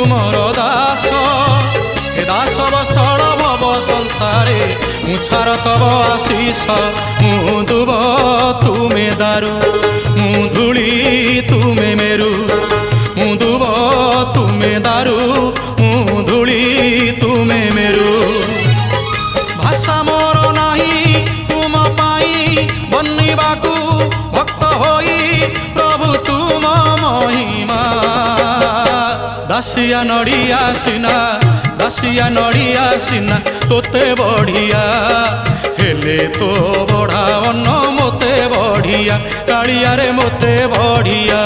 तुमर दास हे दास बसड़ भव संसारे मुछार तब आशीष मु दुब तुमे दारू मु धूली तुमे मेरु मु दुब तुमे दारू मु धूली तुमे मेरु भाषा मोर नाही तुम पाई बनिबाकू भक्त होई प्रभु तुम महिमा दासिया नड़िया सिना दासिया नड़िया सिना तोते बढ़िया हेले तो बढ़ा अन्न मोते बढ़िया कालिया रे मोते बढ़िया।